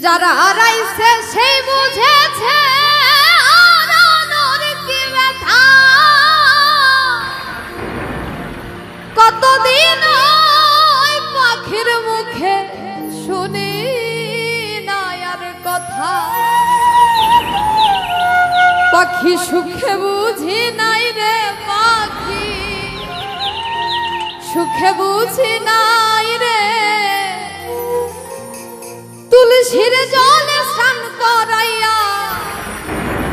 যারা হারাইছে সেই বুঝেছে হারানোর কি ব্যথা। কতদিন ওই পাখির মুখে শুনি না আর কথা। পাখি সুখে বুঝি নাই রে পাখি সুখে বুঝি নাই রে। তুলসীর জলে স্নান করাইয়া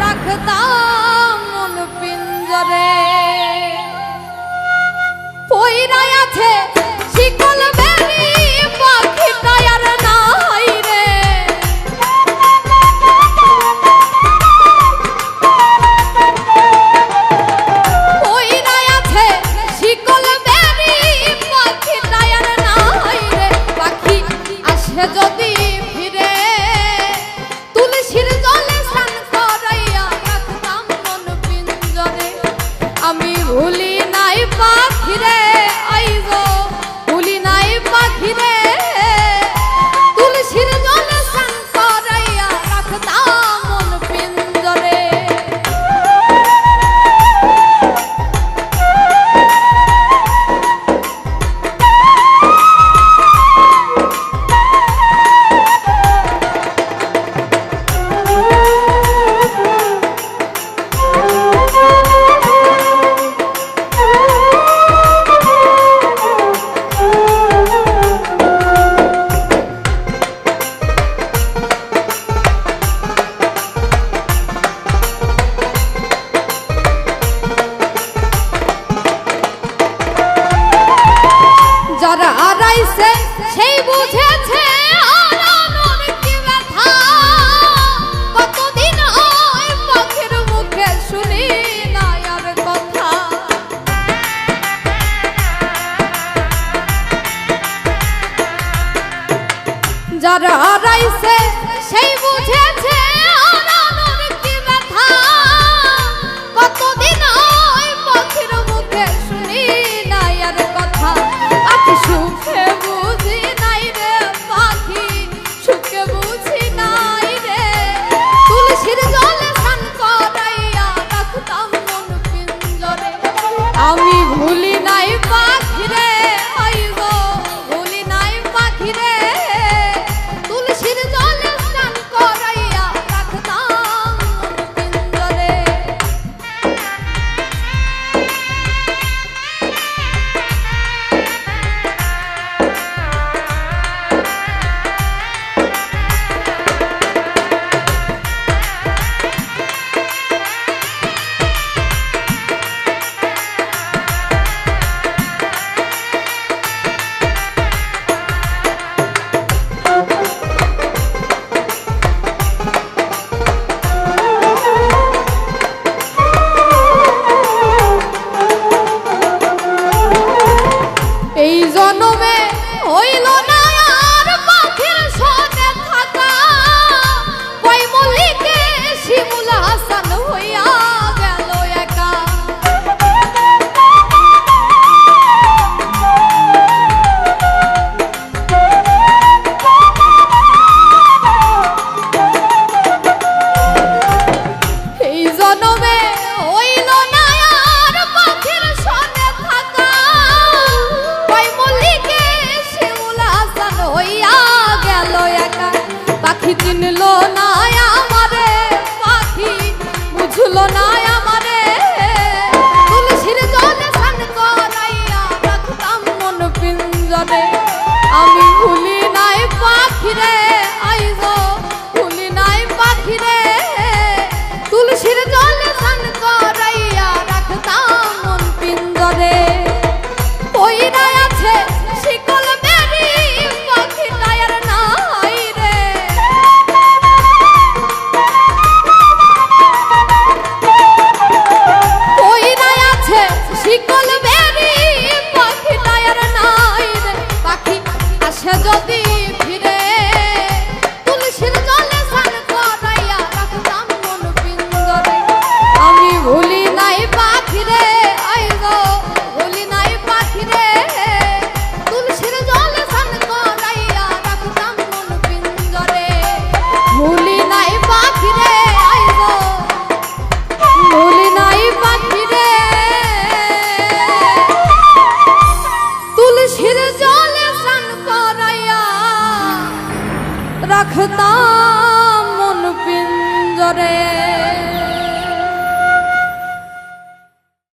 রাখতাম মন পিঞ্জরে। পইরাই আছে শিকল বেরি পাখিটা আর নাই রে। পইরাই আছে শিকল বেরি পাখিটা আর নাই রে। পাখি আসে যদি আমি ভুলি নাই পাখি রে আইব ভুলি নাই পাখি রে। তুলসীর জলে স্নান করাইয়া রাখতাম মন পিঞ্জরে। যারা হারাইছে সেই বুঝেছে হারানোর কি ব্যথা। কতদিন ওই পাখির মুখে শুনি না আর কথা। যারা হারাইছে সেই বুঝেছে হারানোর কি ব্যথা। কতদিন ওই পাখির মুখে শুনি না আর কথা। পাখি সুখে বুঝি নাই রে পাখি সুখে বুঝি নাই রে। তুলসীর জলে স্নান করাইয়া রাখতাম মন পিঞ্জরে। আমি ভুলি নাই পাখি রে আইব ভুলি নাই পাখি রে। তুলসীর জলে স্নান করাইয়া রাখতাম মন পিঞ্জরে। এই জন্মে হইল না আর পাখির সনে থাকা। কই মল্লিকে শিমুল হাসান হইয়া গেল একা। এই জন্মে হইল না আর পাখির সনে থাকা। হইয়া গেল একা। পাখি চিনলো না আমারে পাখি বুঝলো না আমারে। তুলসীর জলে স্নান করাইয়া রাখতাম মন পিঞ্জরে। আমি ভুলি নাই পাখি রে আইব ভুলি নাই পাখি রে। তুলসীর জলে স্নান করাইয়া রাখতাম মন পিঞ্জরে। পইরাই আছে শিকল বেরি পাখিটা আর নাই রে। তুলসীর জলে স্নান করাইয়া রাখতাম মন পিঞ্জরে।